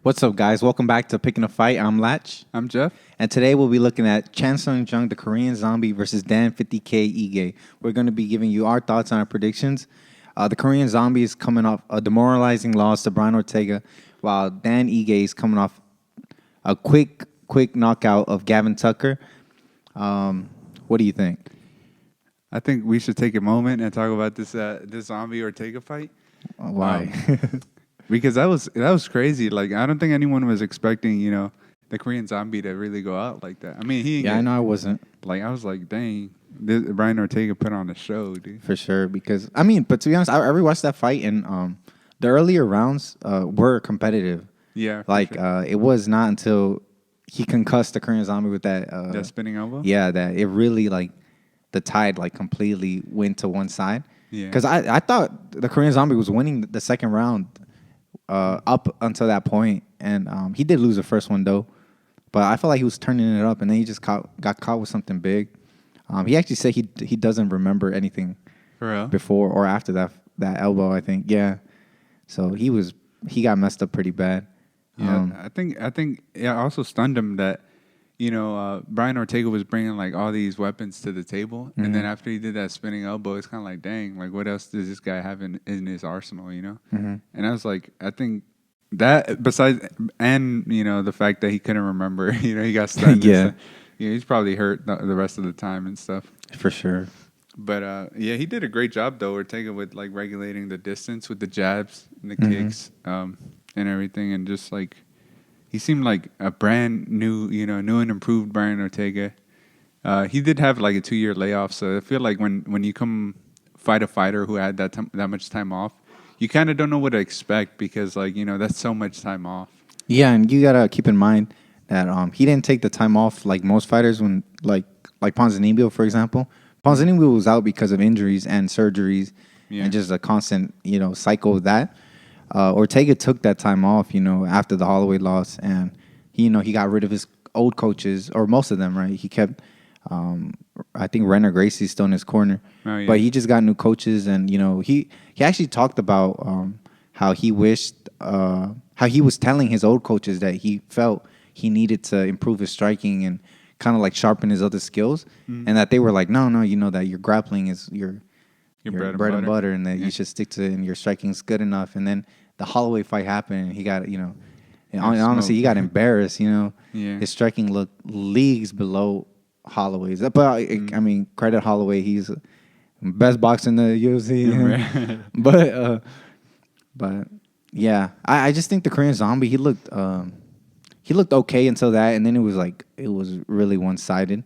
What's up, guys? Welcome back to Picking a Fight. I'm Lach. I'm Jeff. And today we'll be looking at Jung, the Korean Zombie, versus Dan 50K Ige. We're going to be giving you our thoughts on our predictions. The Korean Zombie is coming off a demoralizing loss to Brian Ortega, while Dan Ige is coming off a quick knockout of Gavin Tucker. What do you think? I think we should take a moment and talk about this Zombie Ortega fight. Why? Because that was crazy. Like, I don't think anyone was expecting, the Korean Zombie to really go out like that. I mean, I know I wasn't. Like, I was like, dang, Brian Ortega put on a show, dude. For sure, because, but to be honest, I rewatched that fight, and the earlier rounds were competitive. Yeah. Like, sure. It was not until he concussed the Korean Zombie with that spinning elbow? Yeah, that it really, the tide, completely went to one side. Yeah. Because I thought the Korean Zombie was winning the second round up until that point, and he did lose the first one, though. But I felt like he was turning it up, and then he just got caught with something big. He actually said he doesn't remember anything For real? before or after that elbow, I think. Yeah. So he got messed up pretty bad. Yeah, I think it also stunned him that, Brian Ortega was bringing all these weapons to the table, Mm-hmm. and then after he did that spinning elbow, it's kind of like, dang, what else does this guy have in his arsenal, Mm-hmm. And I was like, I think that besides, and the fact that he couldn't remember, he got stunned. Yeah. So, he's probably hurt the rest of the time and stuff. For sure. But he did a great job though, Ortega, with regulating the distance with the jabs and the kicks, and everything, and just he seemed like a brand new, new and improved Brian Ortega. He did have a 2-year layoff, so I feel like when you come fight a fighter who had that much time off, you kind of don't know what to expect because that's so much time off. Yeah, and you gotta keep in mind that he didn't take the time off like most fighters when like Ponzinibbio, for example. Ponzinibbio was out because of injuries and surgeries and just a constant cycle of that. Ortega took that time off, after the Holloway loss, and he got rid of his old coaches, or most of them, right? He kept, I think Renner Gracie's still in his corner, but he just got new coaches, and he actually talked about how he wished, how he was telling his old coaches that he felt he needed to improve his striking and kind of sharpen his other skills, and that they were like, no, that your grappling is your bread and butter, and that you should stick to it, and your striking's good enough. And then the Holloway fight happened, and he got, and honestly, he got embarrassed. His striking looked leagues below Holloway's. But I mean, credit Holloway, he's the best boxer in the UFC. But yeah, I just think the Korean Zombie, he looked okay until that, and then it was really one sided.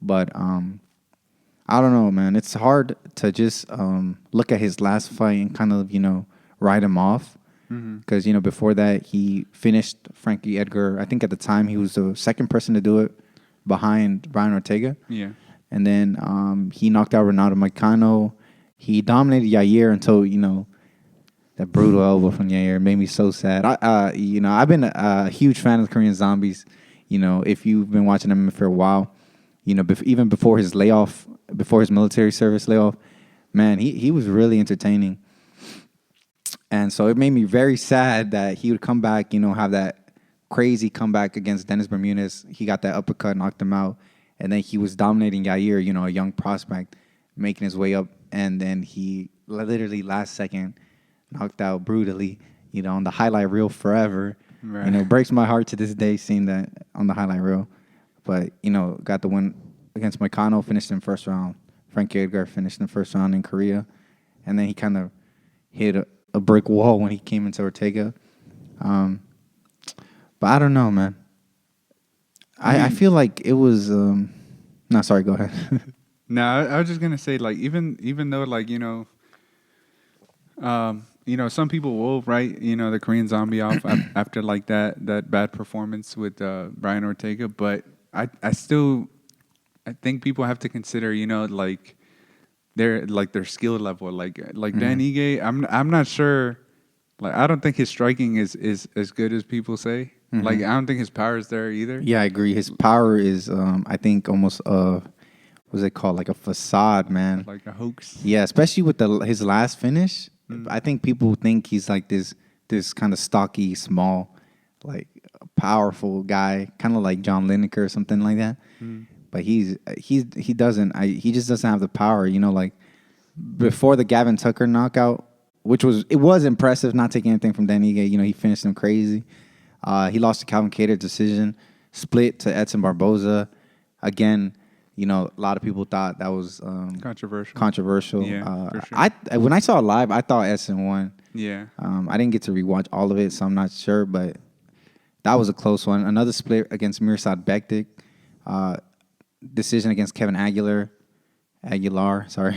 But I don't know, man. It's hard to just look at his last fight and kind of, write him off. Because, before that, he finished Frankie Edgar. I think at the time he was the second person to do it behind Brian Ortega. Yeah. And then he knocked out Renato Moicano. He dominated Yair until, that brutal elbow from Yair made me so sad. I've been a huge fan of the Korean Zombies. If you've been watching them for a while, even before his layoff, before his military service layoff, man, he was really entertaining. And so it made me very sad that he would come back, have that crazy comeback against Dennis Bermudez. He got that uppercut, knocked him out. And then he was dominating Yair, a young prospect, making his way up. And then he literally last second knocked out brutally, on the highlight reel forever. Right. It breaks my heart to this day seeing that on the highlight reel. But, got the win against Moicano, finished in first round. Frankie Edgar finished in the first round in Korea. And then he kind of hit a brick wall when he came into Ortega. But I don't know, man. I feel like it was... No, sorry, go ahead. No, I was just going to say, even though, some people will write, the Korean Zombie off after that bad performance with Brian Ortega, but I think people have to consider, their skill level. Dan Ige, I'm not sure. I don't think his striking is as good as people say. Mm-hmm. I don't think his power is there either. Yeah, I agree. His power is, I think, almost what's it called? Like a facade, man. Like a hoax. Yeah, especially with his last finish. I think people think he's like this kind of stocky, small, like a powerful guy, kind of like John Lineker or something like that. But he doesn't. He just doesn't have the power. You know, like before the Gavin Tucker knockout, it was impressive. Not taking anything from Dan Ige. You know, he finished him crazy. He lost to Calvin Kattar decision, split to Edson Barboza. Again, you know, a lot of people thought that was controversial. Yeah, for sure. When I saw it live, I thought Edson won. Yeah. I didn't get to rewatch all of it, so I'm not sure, but that was a close one. Another split against Mirsad Bektic. Decision against Kevin Aguilar, sorry.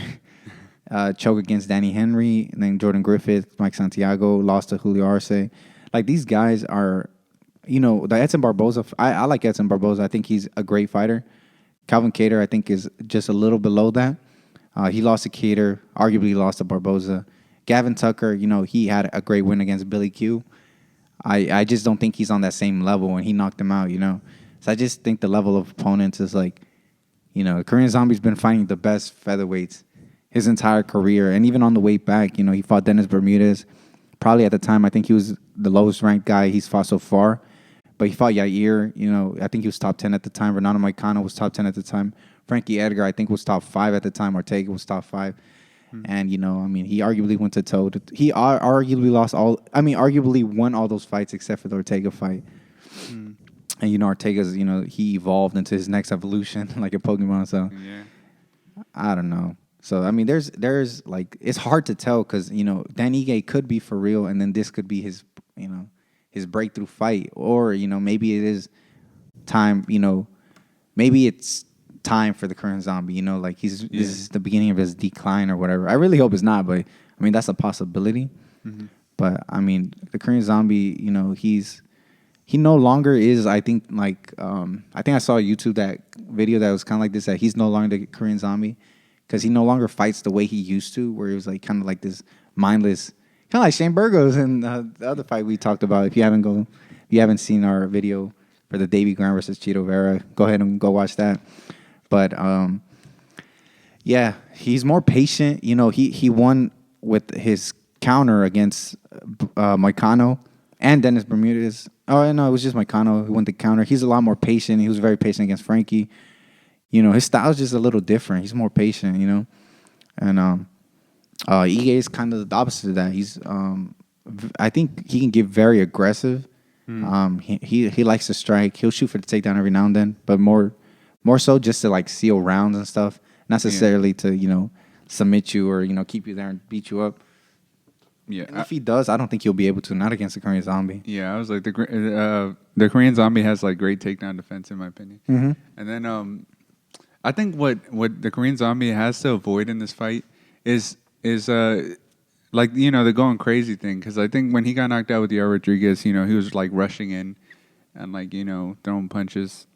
Choke against Danny Henry, and then Jordan Griffith, Mike Santiago, lost to Julio Arce. Like, these guys are, you know, the Edson Barboza, I like Edson Barboza. I think he's a great fighter. Calvin Kattar, I think, is just a little below that. He lost to Kattar, arguably lost to Barboza. Gavin Tucker, you know, he had a great win against Billy Q. I just don't think he's on that same level when he knocked him out, you know. So I just think the level of opponents is like, you know, Korean Zombie's been fighting the best featherweights his entire career. And even on the way back, you know, he fought Dennis Bermudez. Probably at the time, I think he was the lowest ranked guy he's fought so far. But he fought Yair, you know, I think he was top 10 at the time. Renato Moicano was top 10 at the time. Frankie Edgar, I think, was top 5 at the time. Ortega was top 5. And, you know, I mean, he arguably went to toe. He arguably arguably won all those fights except for the Ortega fight. And, you know, Ortega's, you know, he evolved into his next evolution like a Pokemon. So, Yeah. I don't know. So, I mean, there's like, it's hard to tell because, you know, Dan Ige could be for real, and then this could be his, you know, his breakthrough fight. Or, you know, maybe it is time, you know, maybe it's time for the Korean Zombie, you know, like this is the beginning of his decline or whatever. I really hope it's not, but I mean, that's a possibility. But I mean, the Korean Zombie, you know, he no longer is, I think, like, I think I saw a YouTube that video that was kind of like this, that he's no longer the Korean Zombie because he no longer fights the way he used to, where he was like kind of like this mindless, kind of like Shane Burgos in the other fight we talked about. If you haven't seen our video for the Davey Grant versus Chito Vera, go ahead and go watch that. But yeah, he's more patient. You know, he won with his counter against Moicano and Dennis Bermudez. Oh no, it was just Moicano who won the counter. He's a lot more patient. He was very patient against Frankie. You know, his style is just a little different. He's more patient. You know, and Ige is kind of the opposite of that. He's I think he can get very aggressive. He likes to strike. He'll shoot for the takedown every now and then, but more so just to like seal rounds and stuff, not necessarily to, you know, submit you or, you know, keep you there and beat you up. Yeah, and if he does, I don't think he'll be able to. Not against the Korean Zombie. Yeah, I was like the Korean Zombie has like great takedown defense in my opinion. And then I think what the Korean Zombie has to avoid in this fight is like, you know, the going crazy thing, because I think when he got knocked out with Yair Rodriguez, you know, he was like rushing in and like, you know, throwing punches.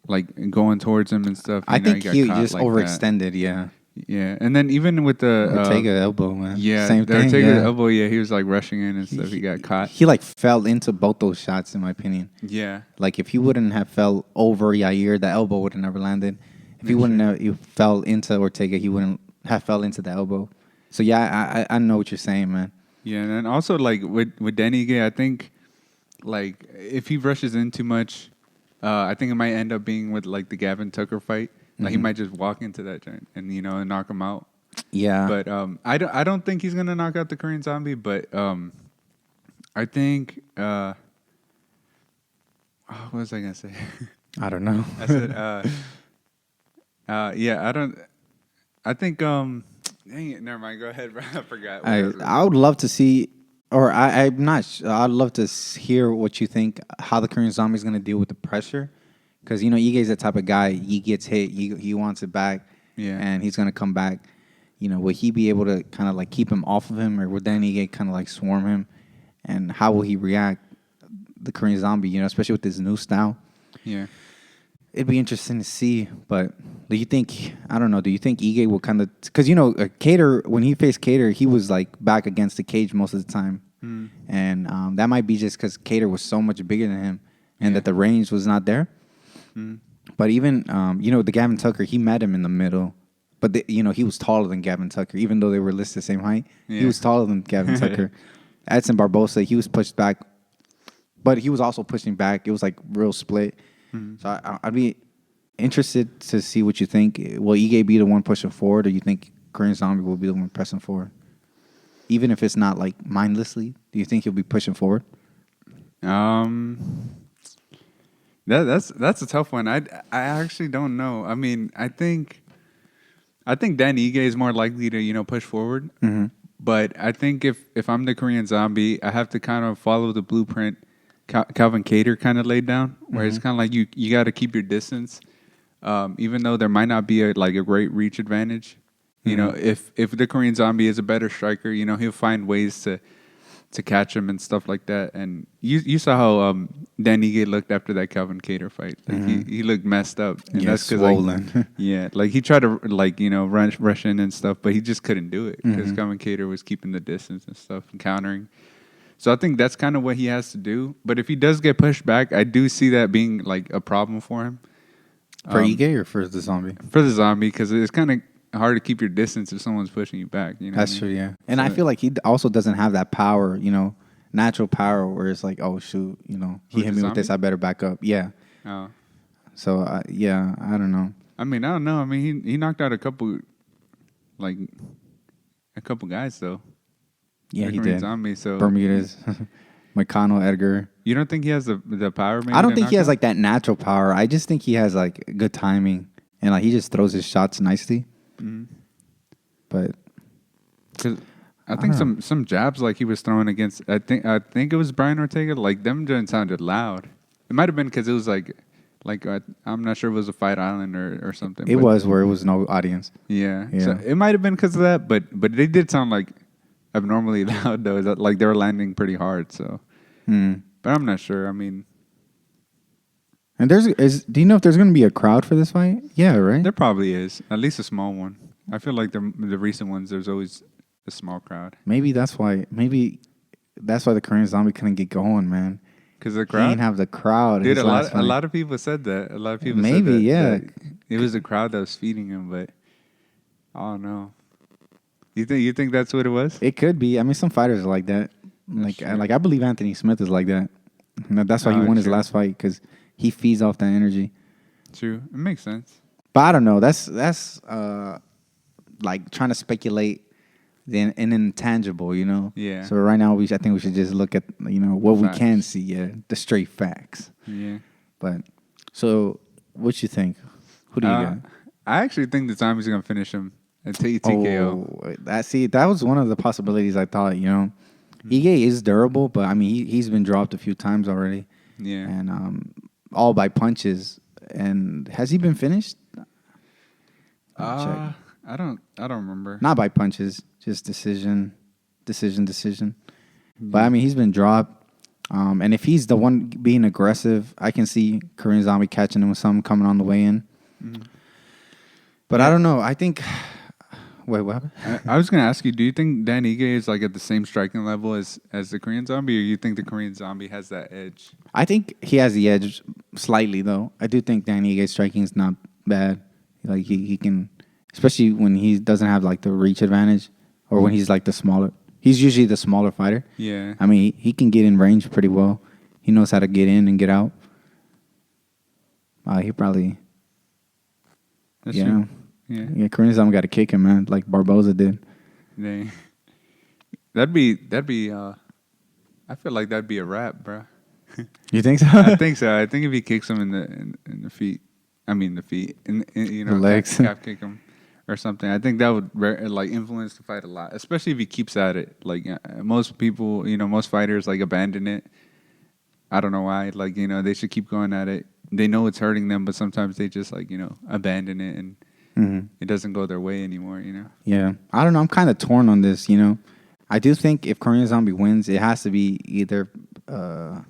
Like going towards him and stuff. I think he just like overextended, yeah. Yeah, and then even with the Ortega elbow, man. Yeah, same thing. Ortega elbow, yeah, he was like rushing in and stuff. He got caught. He like fell into both those shots, in my opinion. Yeah, like if he wouldn't have fell over Yair, the elbow would have never landed. If he wouldn't have, he fell into Ortega, he wouldn't have fell into the elbow. So yeah, I know what you're saying, man. Yeah, and then also like with Dan Ige, I think like if he rushes in too much. I think it might end up being with like the Gavin Tucker fight. Like he might just walk into that joint and, you know, and knock him out. Yeah. But I don't think he's gonna knock out the Korean Zombie. But I think what was I gonna say? I don't know. I said yeah. I think dang it. Never mind. Go ahead, bro. I forgot. I would love to see. Or I'm not sure. I'd love to hear what you think, how the Korean Zombie is going to deal with the pressure. Because, you know, Ige is the type of guy, he gets hit, he wants it back, and he's going to come back. You know, will he be able to kind of like keep him off of him, or will Dan Ige kind of like swarm him? And how will he react, the Korean Zombie, you know, especially with this new style? Yeah. It'd be interesting to see, but do you think, I don't know, do you think Ige will kind of, because, you know, Kattar, when he faced Kattar, he was like back against the cage most of the time. And that might be just because Kattar was so much bigger than him and that the range was not there. But even, you know, the Gavin Tucker, he met him in the middle. But, you know, he was taller than Gavin Tucker, even though they were listed the same height. Yeah. He was taller than Gavin Tucker. Edson Barbosa, he was pushed back, but he was also pushing back. It was like real split. So I'd be interested to see what you think. Will Ige be the one pushing forward, or you think Korean Zombie will be the one pressing forward? Even if it's not like mindlessly, do you think he'll be pushing forward? That's a tough one. I actually don't know. I mean, I think Dan Ige is more likely to push forward. But I think if I'm the Korean Zombie, I have to kind of follow the blueprint Calvin Kattar kind of laid down, where it's kind of like you got to keep your distance, even though there might not be a great reach advantage. You know, if the Korean Zombie is a better striker, he'll find ways to catch him and stuff like that. And you saw how Dan Ige looked after that Calvin Kattar fight. Like he looked messed up, and that's because swollen. he tried to rush in and stuff, but he just couldn't do it because Calvin Kattar was keeping the distance and stuff and countering. So I think that's kind of what he has to do. But if he does get pushed back, I do see that being like a problem for him. For Ige or for the Zombie? For the Zombie, because it's kind of hard to keep your distance if someone's pushing you back. That's true, yeah. And I feel like he also doesn't have that power, natural power where it's like, oh, shoot, he hit me with this, I better back up. Yeah. Oh. So, I don't know. I mean, I don't know. I mean, he knocked out a couple guys, though. Yeah, he did. Zombie, so Bermudez, McConnell, Edgar. You don't think he has the power? Maybe I don't think he has like that natural power. I just think he has like good timing and like he just throws his shots nicely. But I think some jabs like he was throwing against. I think it was Brian Ortega. Like them didn't sounded loud. It might have been because it was like I'm not sure if it was a Fight Island or something. It was where it was no audience. Yeah. So it might have been because of that, but they did sound like abnormally loud though. Like they were landing pretty hard. So, but I'm not sure. I mean, and do you know if there's going to be a crowd for this fight? Yeah, right. There probably is, at least a small one. I feel like the recent ones, there's always a small crowd. Maybe that's why the Korean Zombie couldn't get going, man. Because the crowd? He didn't have the crowd. Dude, a lot of people said that. A lot of people said that. Yeah. That it was the crowd that was feeding him, but I don't know. You think that's what it was? It could be. I mean, some fighters are like that. I believe Anthony Smith is like that. And that's why he won his last fight, because he feeds off that energy. True. It makes sense. But I don't know. That's like trying to speculate an intangible, Yeah. So right now, I think we should just look at, what facts. We can see, the straight facts. Yeah. But, so, what you think? Who do you got? I actually think the Zombie's going to finish him at TKO. That was one of the possibilities I thought, Ige is durable, but, I mean, he's been dropped a few times already. Yeah. And all by punches. And has he been finished? I don't remember. Not by punches, just decision. Yeah. But I mean, he's been dropped. And if he's the one being aggressive, I can see Korean Zombie catching him with something coming on the way in. But I don't know. I think. Wait, what happened? I was gonna ask you. Do you think Dan Ige is like at the same striking level as the Korean Zombie, or you think the Korean Zombie has that edge? I think he has the edge slightly, though. I do think Dan Ige's striking is not bad. Like he can, especially when he doesn't have like the reach advantage, or when he's like the smaller. He's usually the smaller fighter. Yeah. I mean, he can get in range pretty well. He knows how to get in and get out. He probably. That's true. Yeah. Korean Zombie got to kick him, man, like Barboza did. Dang. That'd be. I feel like that'd be a wrap, bro. You think so? I think so. I think if he kicks him in the feet, the feet, the legs, calf kick him or something. I think that would influence the fight a lot, especially if he keeps at it. Like most people, most fighters abandon it. I don't know why. They should keep going at it. They know it's hurting them, but sometimes they just abandon it and. It doesn't go their way anymore, Yeah. I don't know. I'm kind of torn on this, I do think if Korean Zombie wins, it has to be either I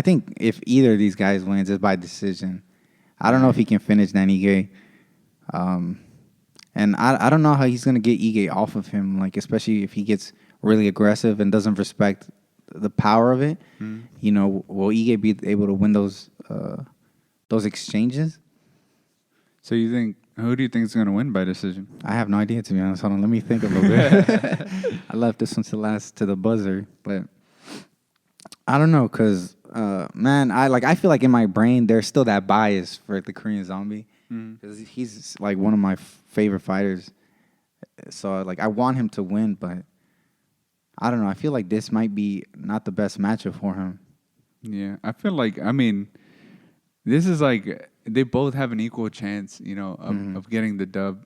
think if either of these guys wins, it's by decision. I don't know if he can finish Dan Ige. And I don't know how he's going to get Ige off of him, especially if he gets really aggressive and doesn't respect the power of it. Will Ige be able to win those exchanges? So you think Who do you think is going to win by decision? I have no idea, to be honest. Hold on, let me think a little bit. I left this one to the buzzer, but I don't know, cause man, I feel like in my brain there's still that bias for the Korean Zombie, because he's like one of my favorite fighters. So like I want him to win, but I don't know. I feel like this might be not the best matchup for him. Yeah, I feel like, I mean, this is like they both have an equal chance, you know, of getting the dub,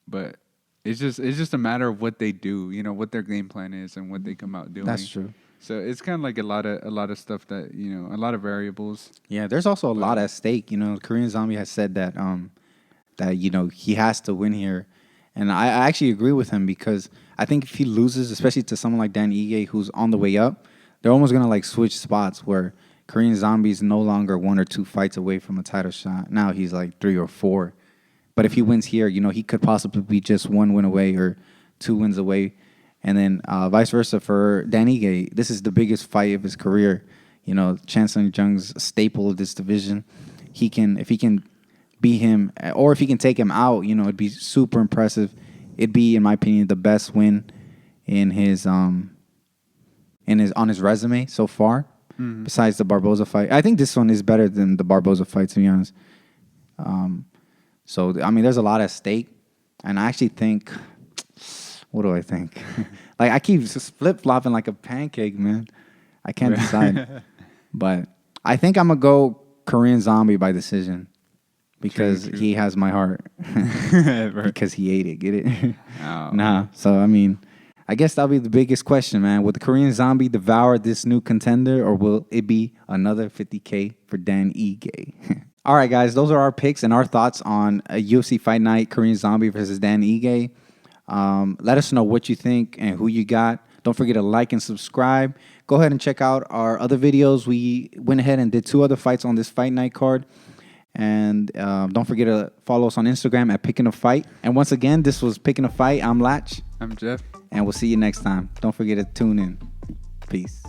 but it's just a matter of what they do, you know, what their game plan is and what they come out doing. That's true. So it's kind of like a lot of stuff that, you know, a lot of variables. Yeah, there's also a lot at stake. You know, Korean Zombie has said that that you know he has to win here, and I actually agree with him, because I think if he loses, especially to someone like Dan Ige who's on the way up, they're almost gonna like switch spots where Korean Zombie is no longer 1 or 2 fights away from a title shot. Now he's like 3 or 4. But if he wins here, you know, he could possibly be just 1 win away or 2 wins away. And then vice versa for Dan Ige. This is the biggest fight of his career. You know, Chancellor Jung's staple of this division. If he can beat him, or if he can take him out, you know, it'd be super impressive. It'd be, in my opinion, the best win on his resume so far. Besides the Barboza fight, I think this one is better than the Barboza fight, to be honest. So I mean, there's a lot at stake, and I actually think, what do I think? Like I keep just flip flopping like a pancake, man. I can't decide, but I think I'm gonna go Korean Zombie by decision, because True. he has my heart. Because he ate it. Get it? Oh. Nah. So I mean, I guess that'll be the biggest question, man. Will the Korean Zombie devour this new contender, or will it be another 50K for Dan Ige? All right, guys, those are our picks and our thoughts on a UFC Fight Night, Korean Zombie versus Dan Ige. Let us know what you think and who you got. Don't forget to like and subscribe. Go ahead and check out our other videos. We went ahead and did 2 other fights on this Fight Night card. And don't forget to follow us on Instagram at Picking a Fight. And once again, this was Picking a Fight. I'm Lach. I'm Jeff. And we'll see you next time. Don't forget to tune in. Peace.